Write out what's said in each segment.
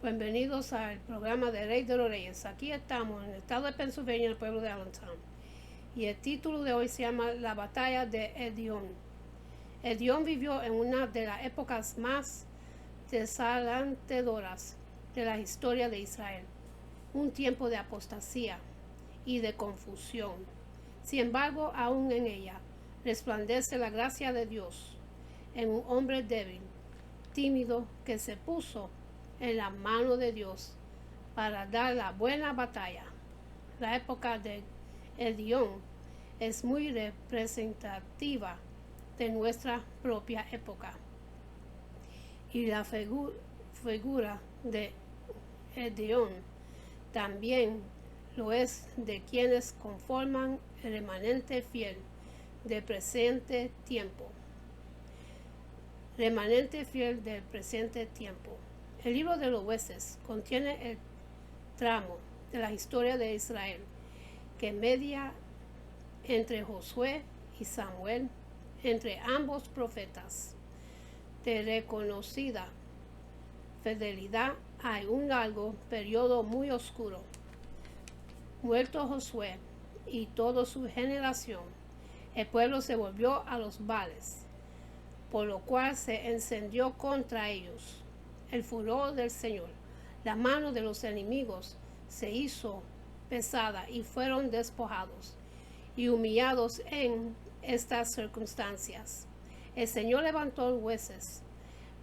Bienvenidos al programa de Rey de los Reyes. Aquí estamos en el estado de Pennsylvania, en el pueblo de Allentown. Y el título de hoy se llama La batalla de Edión. Edión vivió en una de las épocas más desalentadoras de la historia de Israel. Un tiempo de apostasía y de confusión. Sin embargo, aún en ella resplandece la gracia de Dios en un hombre débil, tímido, que se puso en la mano de Dios para dar la buena batalla. La época de Edión es muy representativa de nuestra propia época. Y la figura de Edión también lo es de quienes conforman el remanente fiel del presente tiempo. Remanente fiel del presente tiempo. El libro de los jueces contiene el tramo de la historia de Israel que media entre Josué y Samuel, entre ambos profetas. De reconocida fidelidad hay un largo periodo muy oscuro. Muerto Josué y toda su generación, el pueblo se volvió a los Baales, por lo cual se encendió contra ellos el furor del Señor. La mano de los enemigos se hizo pesada y fueron despojados y humillados en estas circunstancias. El Señor levantó jueces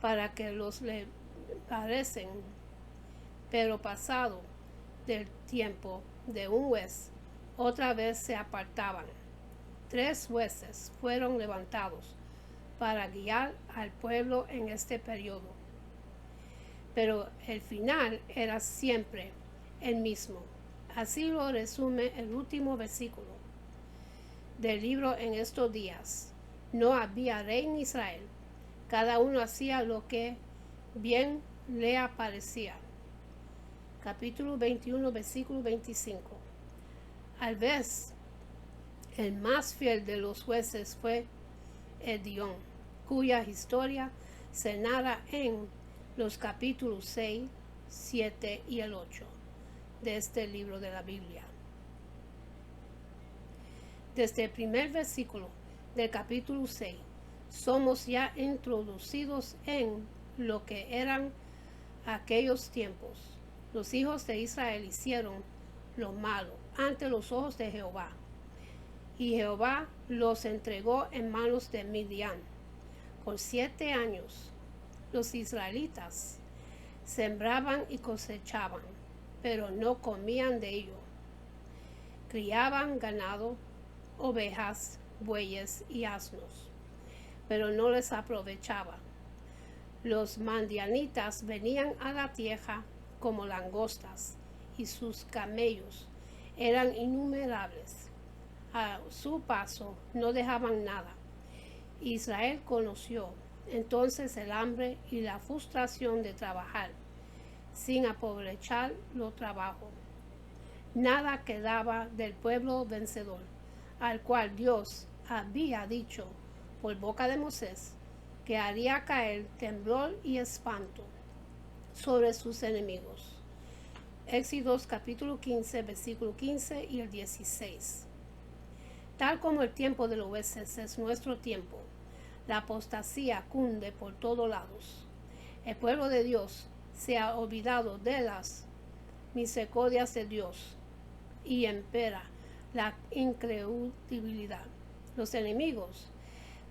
para que los le parecen, pero pasado del tiempo de un juez, otra vez se apartaban. 3 jueces fueron levantados para guiar al pueblo en este periodo. Pero el final era siempre el mismo. Así lo resume el último versículo del libro en estos días. No había rey en Israel. Cada uno hacía lo que bien le parecía. Capítulo 21, versículo 25. Al vez, el más fiel de los jueces fue Edión, cuya historia se narra en los capítulos 6, 7 y el 8 de este libro de la Biblia. Desde el primer versículo del capítulo 6, somos ya introducidos en lo que eran aquellos tiempos. Los hijos de Israel hicieron lo malo ante los ojos de Jehová, y Jehová los entregó en manos de Midian. Por 7 años los israelitas sembraban y cosechaban, pero no comían de ello. Criaban ganado, ovejas, bueyes y asnos, pero no les aprovechaba. Los mandianitas venían a la tierra como langostas, y sus camellos eran innumerables. A su paso no dejaban nada. Israel conoció entonces el hambre y la frustración de trabajar sin aprovechar los trabajos. Nada quedaba del pueblo vencedor, al cual Dios había dicho por boca de Moisés que haría caer temblor y espanto sobre sus enemigos. Éxodo capítulo 15, versículo 15 y el 16. Tal como el tiempo de los jueces es nuestro tiempo, la apostasía cunde por todos lados. El pueblo de Dios se ha olvidado de las misericordias de Dios y impera la incredulidad. Los enemigos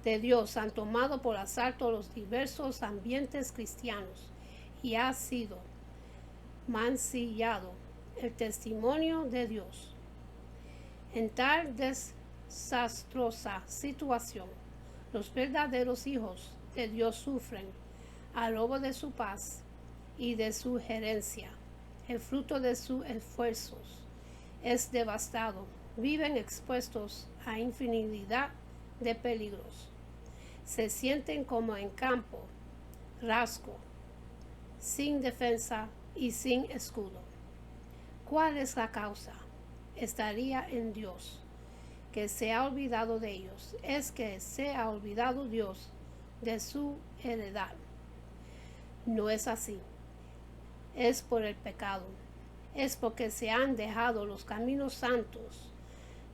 de Dios han tomado por asalto los diversos ambientes cristianos y ha sido mancillado el testimonio de Dios. En tal desastrosa situación, los verdaderos hijos de Dios sufren al robo de su paz y de su herencia. El fruto de sus esfuerzos es devastado. Viven expuestos a infinidad de peligros. Se sienten como en campo rasgo, sin defensa y sin escudo. ¿Cuál es la causa? Estaría en Dios, que se ha olvidado de ellos. Es que se ha olvidado Dios de su heredad. No es así. es por el pecado, es porque se han dejado los caminos santos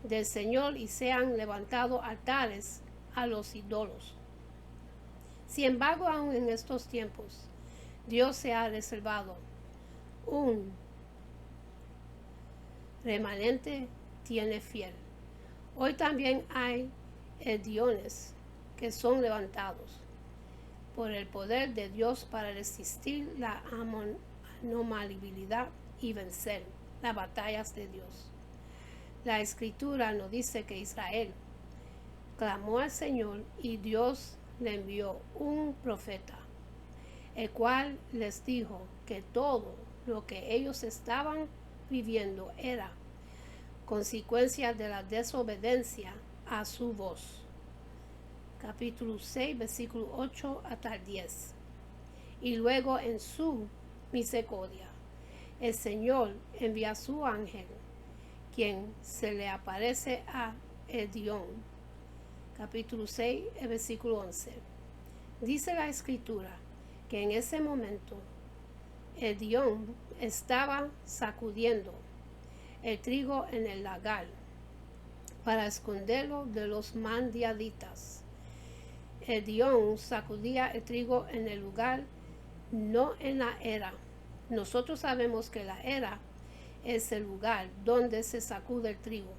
del Señor y se han levantado altares a los ídolos. Sin embargo, aún en estos tiempos, Dios se ha reservado un remanente tiene fiel. Hoy también hay hediones que son levantados por el poder de Dios para resistir la anomabilidad y vencer las batallas de Dios. La Escritura nos dice que Israel clamó al Señor y Dios le envió un profeta, el cual les dijo que todo lo que ellos estaban viviendo era consecuencia de la desobediencia a su voz. Capítulo 6, versículo 8 hasta el 10. Y luego en su misericordia, el Señor envía a su ángel, quien se le aparece a Edión. Capítulo 6, versículo 11. Dice la Escritura que en ese momento Edión estaba sacudiendo el trigo en el lagar para esconderlo de los mandiaditas. Edión sacudía el trigo en el lugar, no en la era. Nosotros sabemos que la era es el lugar donde se sacude el trigo.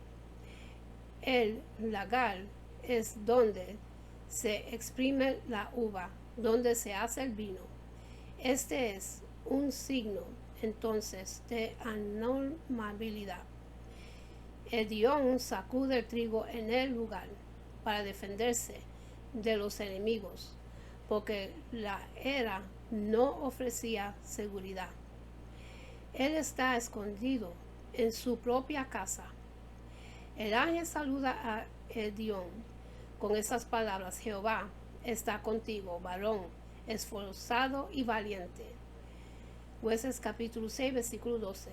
El lagar es donde se exprime la uva, donde se hace el vino. Este es un signo entonces de anormalidad. Edión sacude el trigo en el lugar para defenderse de los enemigos, porque la era no ofrecía seguridad. Él está escondido en su propia casa. El ángel saluda a Edión con esas palabras: Jehová está contigo, varón esforzado y valiente. Jueces capítulo 6, versículo 12.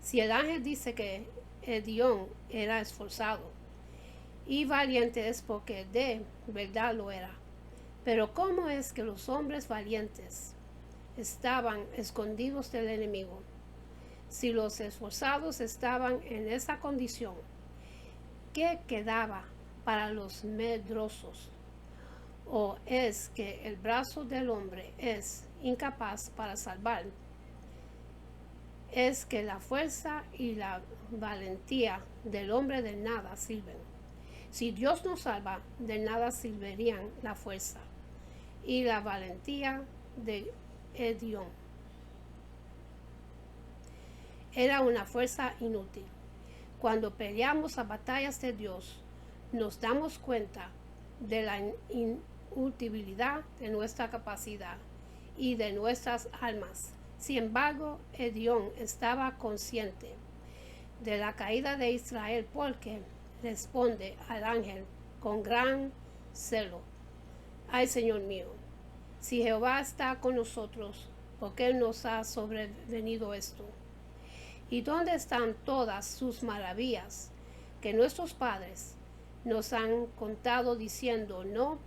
Si el ángel dice que Edión era esforzado y valiente, es porque de verdad lo era. Pero ¿cómo es que los hombres valientes estaban escondidos del enemigo? Si los esforzados estaban en esa condición, ¿qué quedaba para los medrosos? ¿O es que el brazo del hombre es incapaz para salvar? Es que la fuerza y la valentía del hombre de nada sirven. Si Dios nos salva, de nada servirían la fuerza y la valentía de Edión. Era una fuerza inútil. Cuando peleamos a batallas de Dios, nos damos cuenta de la inutilidad de nuestra capacidad y de nuestras almas. Sin embargo, Edión estaba consciente de la caída de Israel porque responde al ángel con gran celo: ay, Señor mío, si Jehová está con nosotros, ¿por qué nos ha sobrevenido esto? ¿Y dónde están todas sus maravillas que nuestros padres nos han contado diciendo: no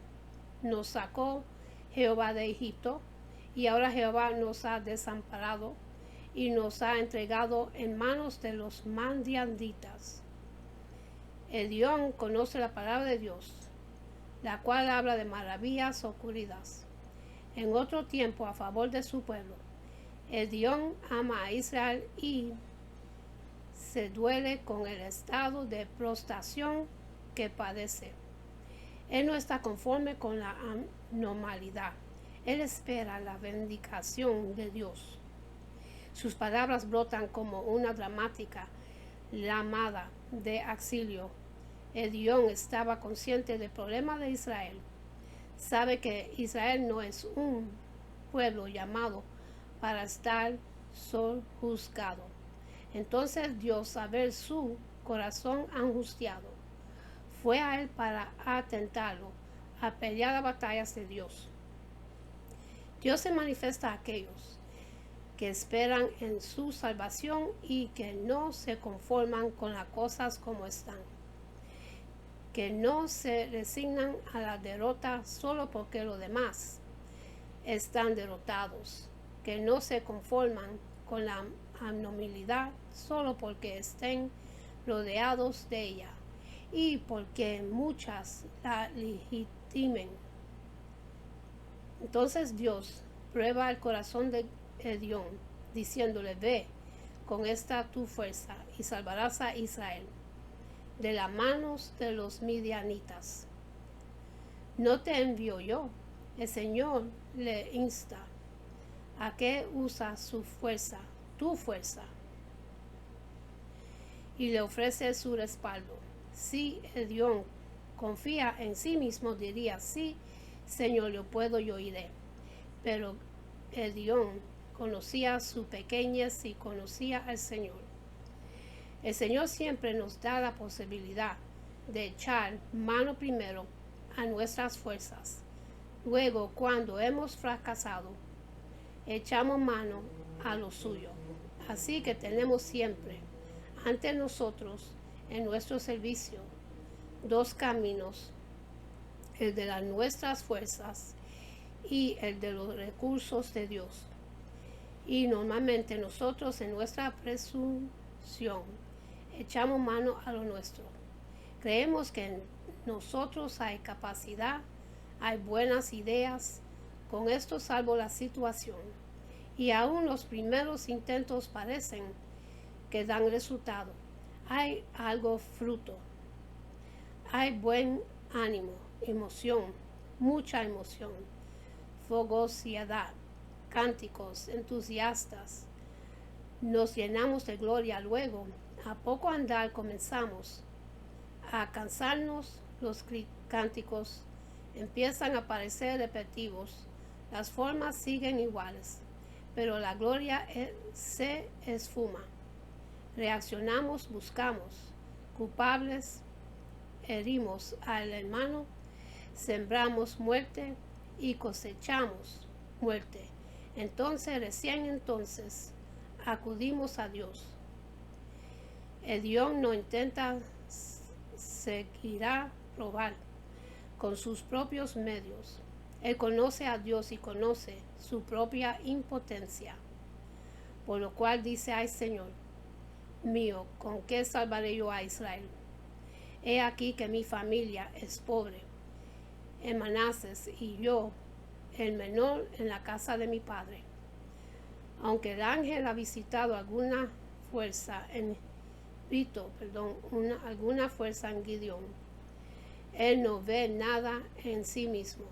nos sacó Jehová de Egipto, y ahora Jehová nos ha desamparado y nos ha entregado en manos de los mandianditas? Edión conoce la palabra de Dios, la cual habla de maravillas ocurridas en otro tiempo a favor de su pueblo. Edión ama a Israel y se duele con el estado de prostración que padece. Él no está conforme con la anormalidad. Él espera la vindicación de Dios. Sus palabras brotan como una dramática llamada de auxilio. Edión estaba consciente del problema de Israel. Sabe que Israel no es un pueblo llamado para estar sojuzgado. Entonces Dios, a ver su corazón angustiado, fue a él para atentarlo a pelear las batallas de Dios. Dios se manifiesta a aquellos que esperan en su salvación y que no se conforman con las cosas como están, que no se resignan a la derrota solo porque los demás están derrotados. que no se conforman con la anomalidad solo porque estén rodeados de ella y porque muchas la legitimen. Entonces Dios prueba el corazón de Edión, diciéndole: ve con esta tu fuerza y salvarás a Israel de las manos de los midianitas. ¿No te envío yo? El Señor le insta a que usa su fuerza, tu fuerza, y le ofrece su respaldo. Si Edión confía en sí mismo, diría: sí, Señor, yo puedo, yo iré. Pero Edión conocía su pequeñez y conocía al Señor. El Señor siempre nos da la posibilidad de echar mano primero a nuestras fuerzas. Luego, cuando hemos fracasado, echamos mano a lo suyo. Así que tenemos siempre ante nosotros, en nuestro servicio, dos caminos: el de las nuestras fuerzas y el de los recursos de Dios. Y normalmente nosotros, en nuestra presunción, echamos mano a lo nuestro. Creemos que en nosotros hay capacidad, hay buenas ideas. Con esto salvo la situación. Y aún los primeros intentos parecen que dan resultado. Hay algo fruto. Hay buen ánimo, emoción, mucha emoción, fogosidad, cánticos entusiastas. Nos llenamos de gloria. Luego, a poco andar, comenzamos a cansarnos. Los cánticos empiezan a parecer repetitivos. Las formas siguen iguales, pero la gloria se esfuma. Reaccionamos, buscamos culpables, herimos al hermano, sembramos muerte y cosechamos muerte. Recién entonces, acudimos a Dios. Edión no intenta seguirá probar con sus propios medios. Él conoce a Dios y conoce su propia impotencia, por lo cual dice: ay, Señor mío, ¿con qué salvaré yo a Israel? He aquí que mi familia es pobre en Manases y yo, el menor en la casa de mi padre. Aunque el ángel ha visitado alguna fuerza en alguna fuerza en Gideón, él no ve nada en sí mismo.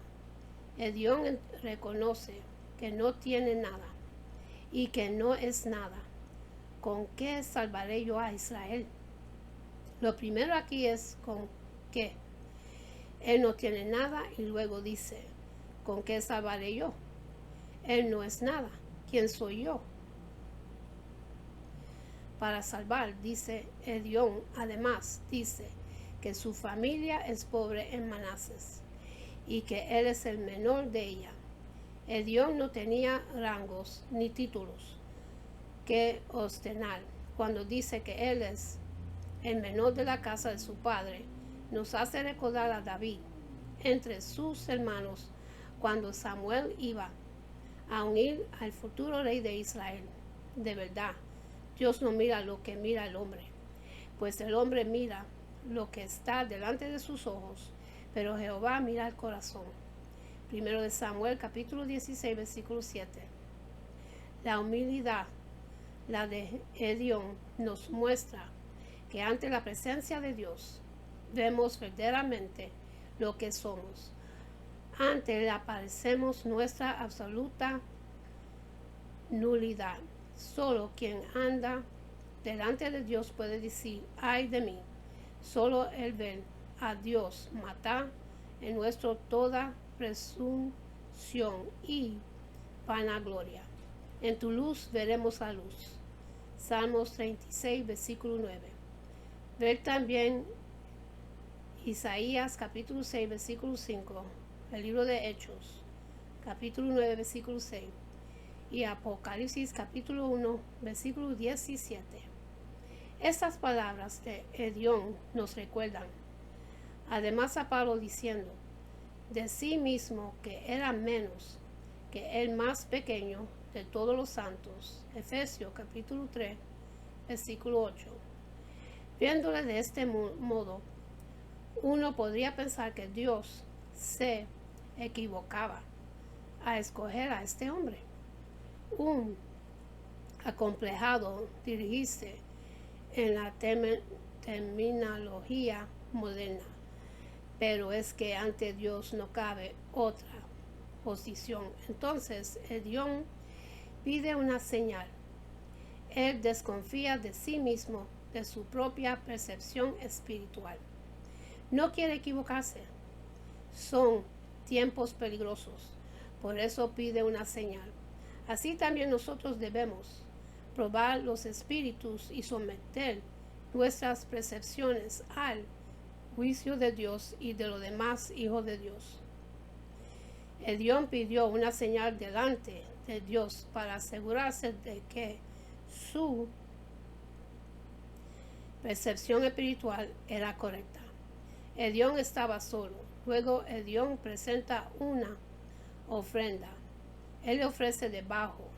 Edión reconoce que no tiene nada y que no es nada. ¿Con qué salvaré yo a Israel? Lo primero aquí es ¿con qué? Él no tiene nada y luego dice: ¿con qué salvaré yo? Él no es nada. ¿Quién soy yo para salvar? Dice Edión. Además dice que su familia es pobre en Manases y que él es el menor de ella. Edión no tenía rangos ni títulos que ostentar. Cuando dice que él es el menor de la casa de su padre, nos hace recordar a David entre sus hermanos cuando Samuel iba a unir al futuro rey de Israel. De verdad, Dios no mira lo que mira el hombre, pues el hombre mira lo que está delante de sus ojos, pero Jehová mira el corazón. Primero de Samuel, capítulo 16, versículo 7. La humildad, la de Edión, nos muestra que ante la presencia de Dios vemos verdaderamente lo que somos. Ante él aparecemos nuestra absoluta nulidad. Solo quien anda delante de Dios puede decir: ay de mí. Solo el ver a Dios mata en nuestro toda presunción y vanagloria. En tu luz veremos la luz. Salmos 36, versículo 9. Ver también Isaías capítulo 6, versículo 5, el libro de Hechos, capítulo 9, versículo 6, y Apocalipsis capítulo 1, versículo 17. Estas palabras de Edión nos recuerdan además a Pablo diciendo de sí mismo que era menos que el más pequeño de todos los santos. Efesios capítulo 3, versículo 8. Viéndole de este modo, uno podría pensar que Dios se equivocaba a escoger a este hombre. Un acomplejado dirigirse en la terminología moderna, pero es que ante Dios no cabe otra posición. Entonces, Dios pide una señal. Él desconfía de sí mismo, de su propia percepción espiritual. No quiere equivocarse. Son tiempos peligrosos. Por eso pide una señal. Así también nosotros debemos probar los espíritus y someter nuestras percepciones al juicio de Dios y de los demás hijos de Dios. Dios pidió una señal delante de Dios para asegurarse de que su percepción espiritual era correcta. Dios estaba solo. Luego Dios presenta una ofrenda. Él le ofrece debajo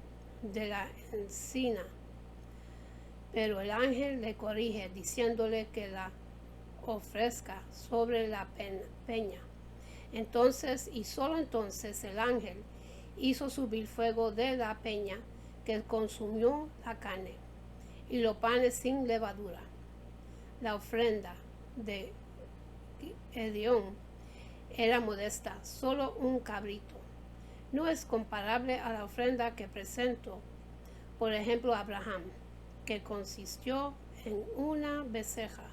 de la encina, pero el ángel le corrige diciéndole que la ofrezca sobre la peña. Entonces, y solo entonces, el ángel hizo subir fuego de la peña que consumió la carne y los panes sin levadura. La ofrenda de Edom era modesta, solo un cabrito. No es comparable a la ofrenda que presentó, por ejemplo, Abraham, que consistió en una becerra,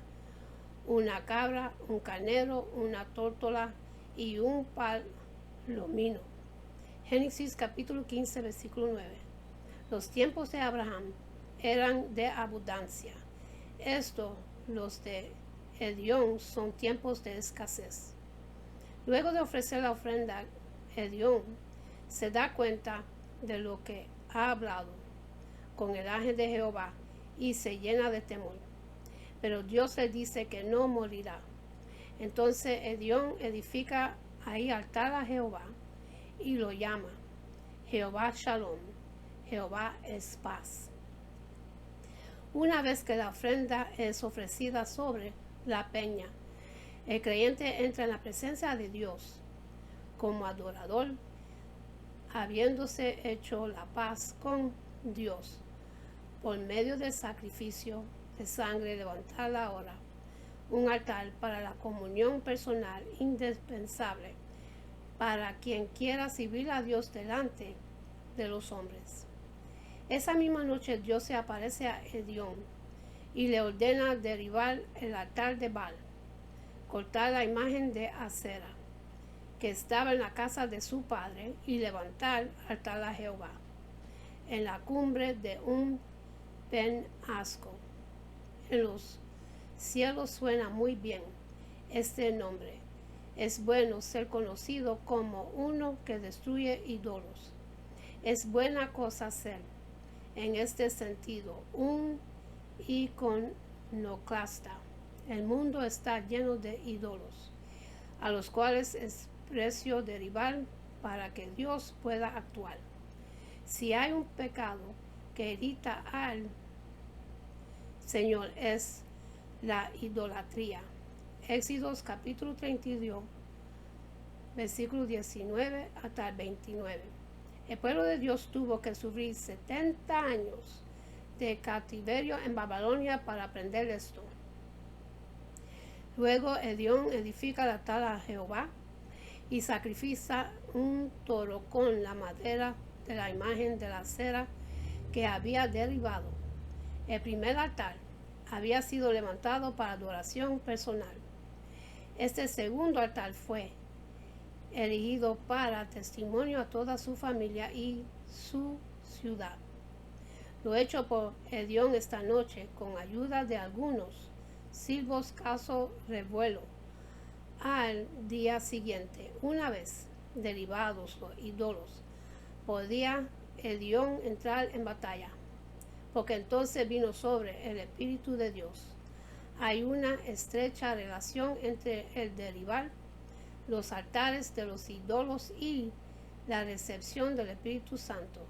una cabra, un carnero, una tórtola y un palomino. Génesis capítulo 15, versículo 9. Los tiempos de Abraham eran de abundancia. Los de Edom son tiempos de escasez. Luego de ofrecer la ofrenda, Edom se da cuenta de lo que ha hablado con el ángel de Jehová y se llena de temor. Pero Dios le dice que no morirá. Entonces Edom edifica ahí altar a Jehová y lo llama Jehová Shalom, Jehová es paz. Una vez que la ofrenda es ofrecida sobre la peña, el creyente entra en la presencia de Dios como adorador, habiéndose hecho la paz con Dios por medio del sacrificio de sangre levantada ahora, un altar para la comunión personal indispensable para quien quiera servir a Dios delante de los hombres. Esa misma noche Dios se aparece a Edom y le ordena derribar el altar de Baal, cortar la imagen de Acera que estaba en la casa de su padre y levantar altar a Jehová en la cumbre de un penasco. En los cielos suena muy bien este nombre. Es bueno ser conocido como uno que destruye ídolos. Es buena cosa ser, en este sentido, un iconoclasta. El mundo está lleno de ídolos, a los cuales es precio derribar para que Dios pueda actuar. Si hay un pecado que irrita al Señor es la idolatría. Éxodos capítulo 32, versículo 19 hasta el 29. El pueblo de Dios tuvo que sufrir 70 años de cautiverio en Babilonia para aprender esto. Luego Edom edifica el altar a Jehová y sacrifica un toro con la madera de la imagen de la cera que había derribado. El primer altar había sido levantado para adoración personal. Este segundo altar fue erigido para testimonio a toda su familia y su ciudad. Lo hecho por Edom esta noche, con ayuda de algunos silbos, caso revuelo. Al día siguiente, una vez derribados los ídolos, podía Edom entrar en batalla, porque entonces vino sobre el Espíritu de Dios. Hay una estrecha relación entre el derribar los altares de los ídolos y la recepción del Espíritu Santo,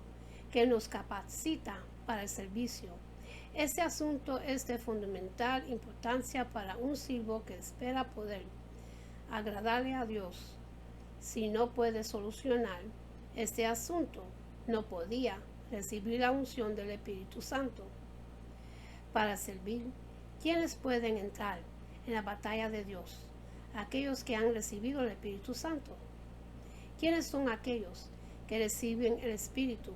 que nos capacita para el servicio. Este asunto es de fundamental importancia para un siervo que espera poder agradarle a Dios. Si no puede solucionar este asunto, no podía recibir la unción del Espíritu Santo. Para servir, ¿quiénes pueden entrar en la batalla de Dios? Aquellos que han recibido el Espíritu Santo. ¿Quiénes son aquellos que reciben el Espíritu?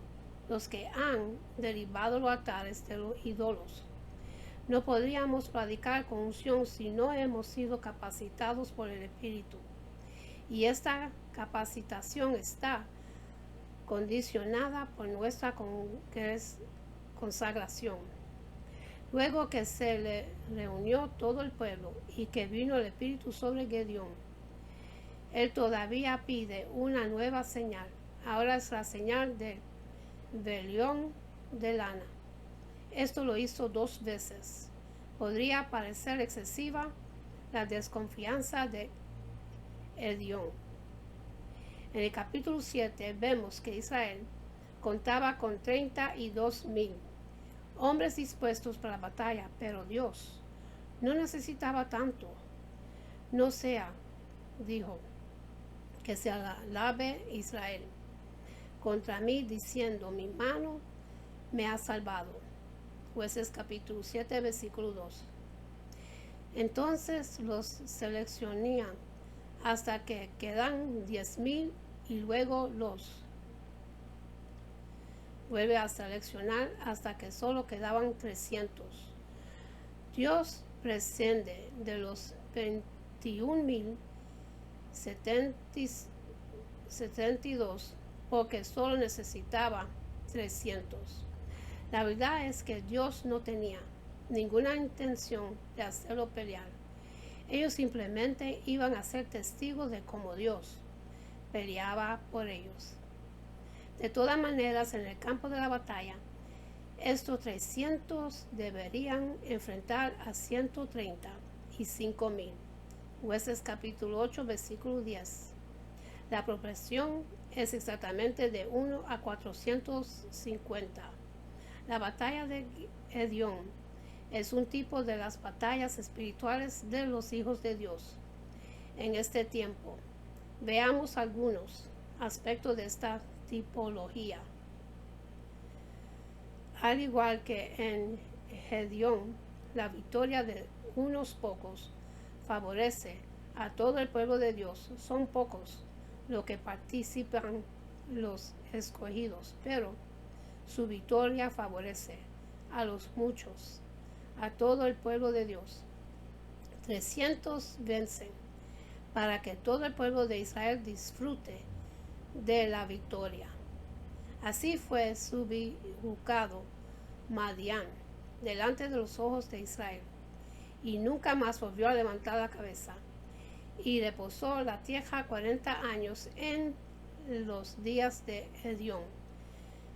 Los que han derribado los altares de los ídolos. No podríamos predicar con unción si no hemos sido capacitados por el Espíritu. Y esta capacitación está condicionada por nuestra consagración. Luego que se le reunió todo el pueblo y que vino el Espíritu sobre Gedeón, él todavía pide una nueva señal. Ahora es la señal del vellón de lana. Esto lo hizo 2 veces. Podría parecer excesiva la desconfianza de Gedeón. En el capítulo 7 vemos que Israel contaba con 32,000 hombres dispuestos para la batalla, pero Dios no necesitaba tanto. No sea, dijo, que se alabe Israel contra mí diciendo, mi mano me ha salvado. Jueces capítulo 7, versículo 2. Entonces los seleccionían hasta que quedan 10,000 y luego los vuelve a seleccionar hasta que solo quedaban 300. Dios prescinde de los 21,072 porque solo necesitaba 300. La verdad es que Dios no tenía ninguna intención de hacerlo pelear. Ellos simplemente iban a ser testigos de cómo Dios peleaba por ellos. De todas maneras, en el campo de la batalla, estos 300 deberían enfrentar a 135,000. Jueces capítulo 8, versículo 10. La proporción es exactamente de 1 a 450. La batalla de Gedeón es un tipo de las batallas espirituales de los hijos de Dios. En este tiempo, veamos algunos aspectos de esta tipología. Al igual que en Gedeón, la victoria de unos pocos favorece a todo el pueblo de Dios. Son pocos los que participan, los escogidos, pero su victoria favorece a los muchos, a todo el pueblo de Dios. 300 vencen para que todo el pueblo de Israel disfrute de la victoria. Así fue subjugado Madián delante de los ojos de Israel, y nunca más volvió a levantar la cabeza. Y reposó la tierra 40 años en los días de Gedeón.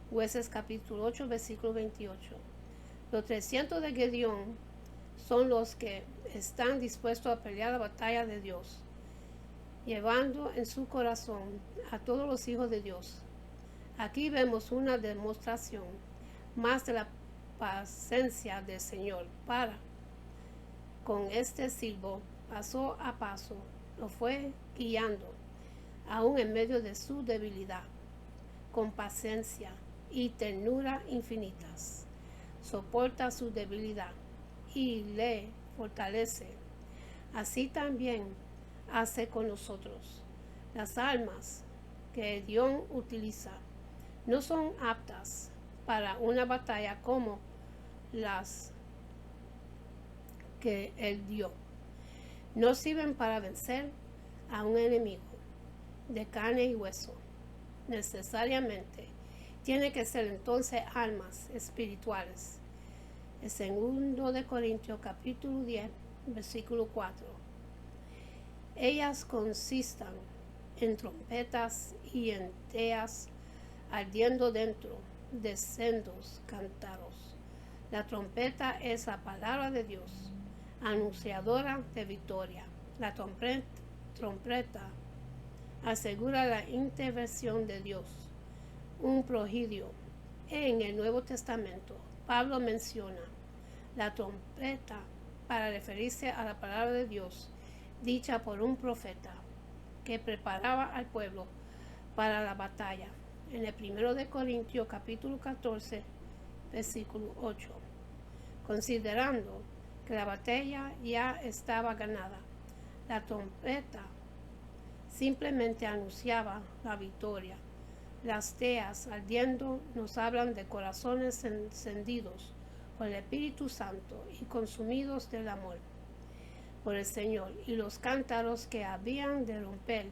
Jueces capítulo 8, versículo 28. Los 300 de Gedeón son los que están dispuestos a pelear la batalla de Dios, llevando en su corazón a todos los hijos de Dios. Aquí vemos una demostración más de la paciencia del Señor para con este siervo. Paso a paso lo fue guiando, aún en medio de su debilidad, con paciencia y ternura infinitas. Soporta su debilidad y le fortalece. Así también hace con nosotros. Las armas que Dios utiliza no son aptas para una batalla como las que Él dio. No sirven para vencer a un enemigo de carne y hueso. Necesariamente tiene que ser entonces armas espirituales. El 2 de Corintios capítulo 10, versículo 4. Ellas consistan en trompetas y en teas ardiendo dentro de sendos cántaros. La trompeta es la palabra de Dios, anunciadora de victoria. La trompeta asegura la intervención de Dios, un prodigio En el Nuevo Testamento, Pablo menciona la trompeta para referirse a la palabra de Dios dicha por un profeta que preparaba al pueblo para la batalla. En el 1 de Corintios capítulo 14, versículo 8. Considerando que la batalla ya estaba ganada, la trompeta simplemente anunciaba la victoria. Las teas ardiendo nos hablan de corazones encendidos por el Espíritu Santo y consumidos del amor por el Señor, y los cántaros que habían de romper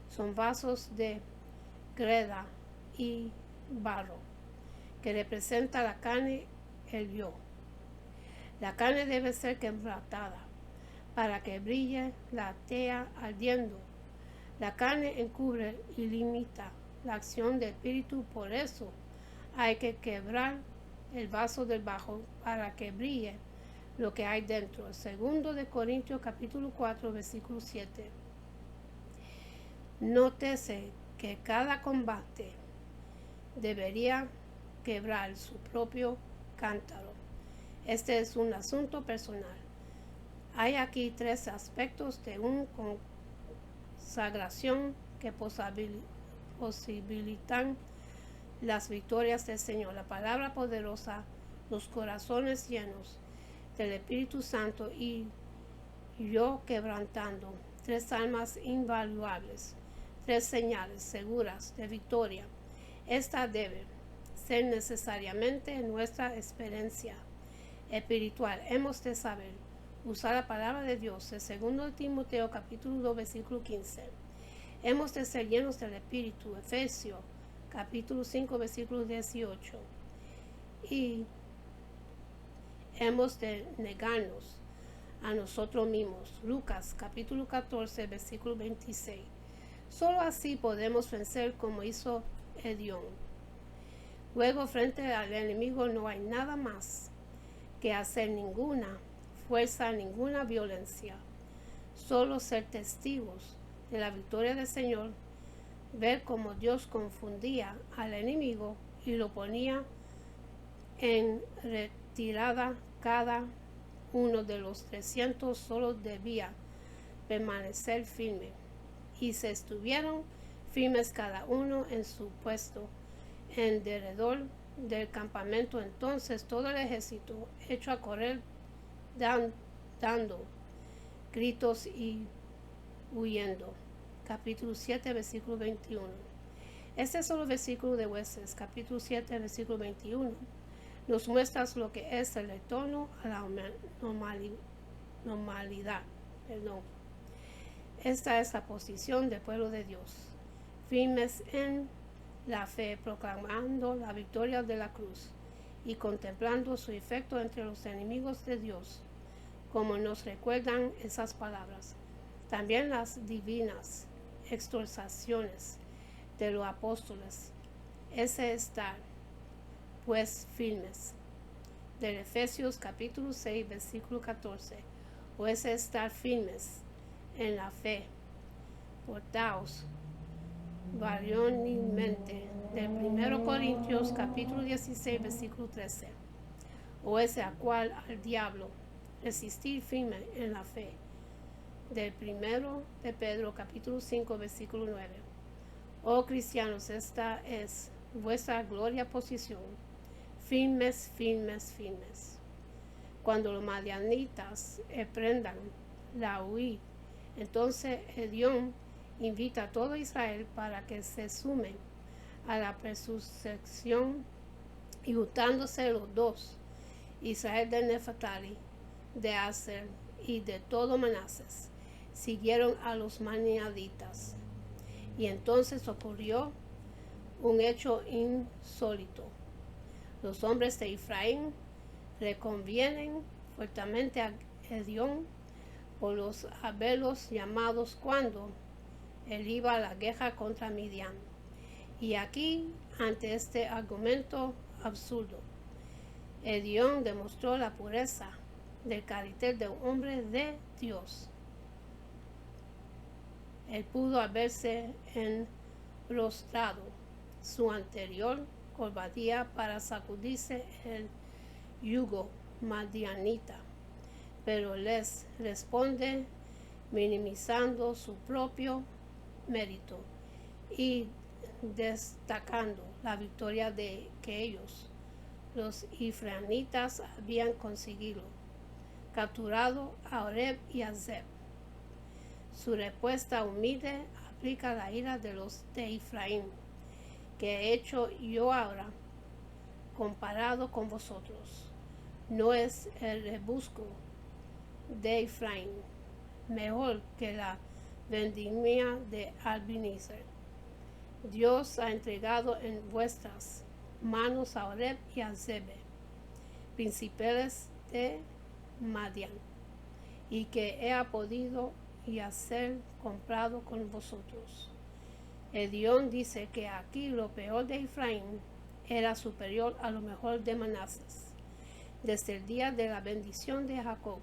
son vasos de greda y barro, que representa la carne, el yo. La carne debe ser quebrantada para que brille la tea ardiendo. La carne encubre y limita la acción del Espíritu, por eso hay que quebrar el vaso del bajo para que brille lo que hay dentro. Segundo de Corintios capítulo 4, versículo 7. Nótese que cada combate debería quebrar su propio cántaro. Este es un asunto personal. Hay aquí tres aspectos de una consagración que posibilitan las victorias del Señor. La palabra poderosa, los corazones llenos del Espíritu Santo y yo quebrantando. Tres almas invaluables, tres señales seguras de victoria. Esta debe ser necesariamente nuestra experiencia espiritual. Hemos de saber usar la palabra de Dios. En 2 Timoteo capítulo 2 versículo 15. Hemos de ser llenos del Espíritu. Efesios capítulo 5 versículo 18. Y hemos de negarnos a nosotros mismos. Lucas capítulo 14 versículo 26. Solo así podemos vencer como hizo Gedeón. Luego, frente al enemigo no hay nada más que hacer, ninguna fuerza, ninguna violencia. Solo ser testigos de la victoria del Señor, ver cómo Dios confundía al enemigo y lo ponía en retirada. Cada uno de los 300 solo debía permanecer firme, y se estuvieron firmes cada uno en su puesto en derredor del campamento. Entonces todo el ejército echó a correr dando gritos y huyendo. Capítulo 7 versículo 21. Este es solo el versículo de Jueces, capítulo 7 versículo 21. Nos muestra lo que es el retorno a la normalidad. Esta es la posición del pueblo de Dios, firmes en la fe, proclamando la victoria de la cruz y contemplando su efecto entre los enemigos de Dios, como nos recuerdan esas palabras. También las divinas exhortaciones de los apóstoles. Ese estar pues firmes, de Efesios capítulo 6 versículo 14. O ese estar firmes en la fe, portaos varonilmente, del 1 Corintios capítulo 16 versículo 13. O ese a cual al diablo resistir firme en la fe, del 1 de Pedro capítulo 5 versículo 9. Oh cristianos, esta es vuestra gloria posición, firmes, firmes, firmes. Cuando los madianitas emprendan la huida, entonces Gedeón invita a todo Israel para que se sumen a la persecución, y juntándose los dos, Israel de Neftali, de Aser y de todo Manases, siguieron a los madianitas. Y entonces ocurrió un hecho insólito. Los hombres de Efraín reconvienen fuertemente a Gedeón por los haberlos llamados cuando él iba a la guerra contra Midian. Y aquí, ante este argumento absurdo, Gedeón demostró la pureza del carácter de un hombre de Dios. Él pudo haberse enrostrado su anterior cobardía para sacudirse el yugo madianita, pero les responde minimizando su propio mérito y destacando la victoria de que ellos, los ifraimitas, habían conseguido, capturado a Oreb y a Zeb. Su respuesta humilde aplica la ira de los de Efraín, que he hecho yo ahora, comparado con vosotros. No es el rebusco de Efraín mejor que la vendimia de Ebenezer. Dios ha entregado en vuestras manos a Oreb y a Zeb, príncipes de Madián, y que he podido y a ser comprado con vosotros. Edión dice que aquí lo peor de Efraín era superior a lo mejor de Manasés, desde el día de la bendición de Jacob,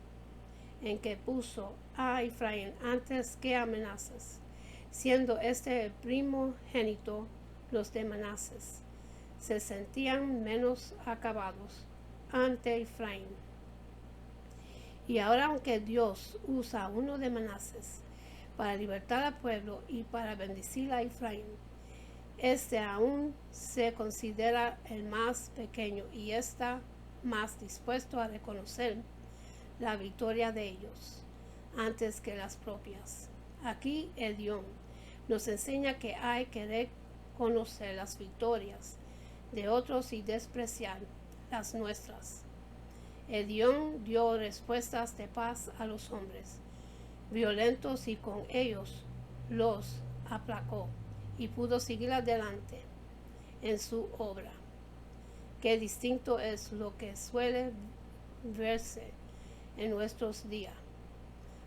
en que puso a Efraín antes que a Manasés, siendo este el primogénito. Los de Manasés se sentían menos acabados ante Efraín. Y ahora, aunque Dios usa a uno de Manasés para libertar al pueblo y para bendecir a Efraín, este aún se considera el más pequeño y está más dispuesto a reconocer la victoria de ellos antes que las propias. Aquí Edión nos enseña que hay que reconocer las victorias de otros y despreciar las nuestras. Edión dio respuestas de paz a los hombres violentos y con ellos los aplacó y pudo seguir adelante en su obra. Qué distinto es lo que suele verse en nuestros días.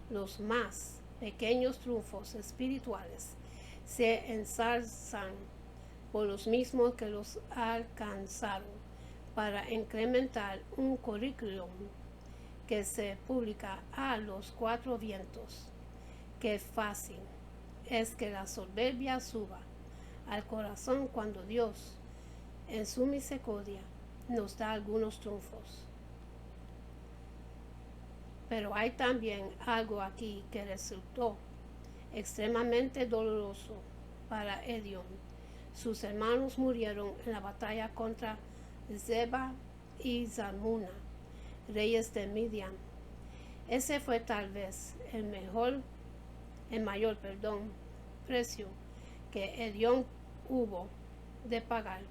Los más pequeños triunfos espirituales se ensalzan por los mismos que los alcanzaron para incrementar un currículum que se publica a los cuatro vientos. Qué fácil es que la soberbia suba al corazón cuando Dios, en su misericordia, nos da algunos triunfos. Pero hay también algo aquí que resultó extremadamente doloroso para Edión. Sus hermanos murieron en la batalla contra Zeba y Zalmuna, reyes de Midian. Ese fue tal vez el mayor precio que Edión hubo de pagar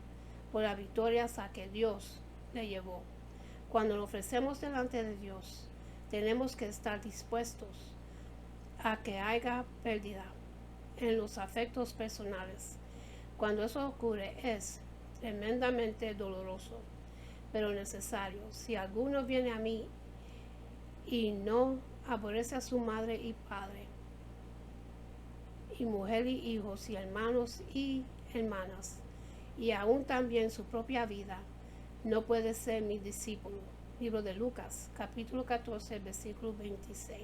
por las victorias a que Dios le llevó. Cuando lo ofrecemos delante de Dios, tenemos que estar dispuestos a que haya pérdida en los afectos personales. Cuando eso ocurre es tremendamente doloroso, pero necesario. Si alguno viene a mí y no aborrece a su madre y padre, y mujer y hijos, y hermanos y hermanas, y aún también su propia vida, no puede ser mi discípulo. Libro de Lucas, capítulo 14, versículo 26.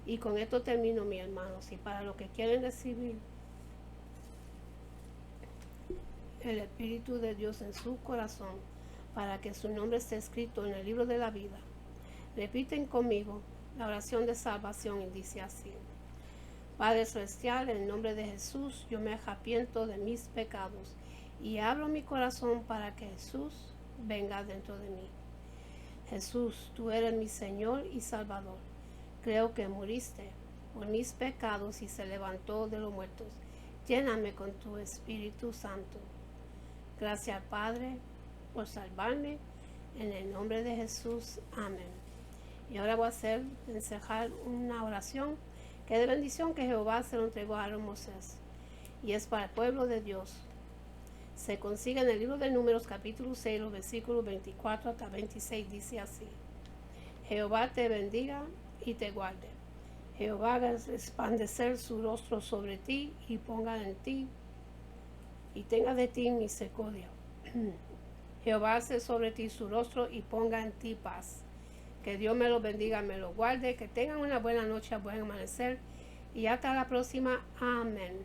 Y con esto termino, mis hermanos, y para los que quieren recibir el Espíritu de Dios en su corazón, para que su nombre esté escrito en el libro de la vida, repiten conmigo la oración de salvación y dice así: Padre Celestial, en el nombre de Jesús, yo me arrepiento de mis pecados y abro mi corazón para que Jesús venga dentro de mí. Jesús, tú eres mi Señor y Salvador. Creo que moriste por mis pecados y se levantó de los muertos. Lléname con tu Espíritu Santo. Gracias, Padre, por salvarme. En el nombre de Jesús. Amén. Y ahora voy a enseñar una oración que de bendición que Jehová se lo entregó a Moisés. Y es para el pueblo de Dios. Se consigue en el libro de Números, capítulo 6, los versículos 24 hasta 26. Dice así: Jehová te bendiga y te guarde. Jehová haga resplandecer su rostro sobre ti y ponga en ti y tenga de ti misericordia. Jehová hace sobre ti su rostro y ponga en ti paz. Que Dios me lo bendiga, me lo guarde, que tengan una buena noche, buen amanecer y hasta la próxima. Amén.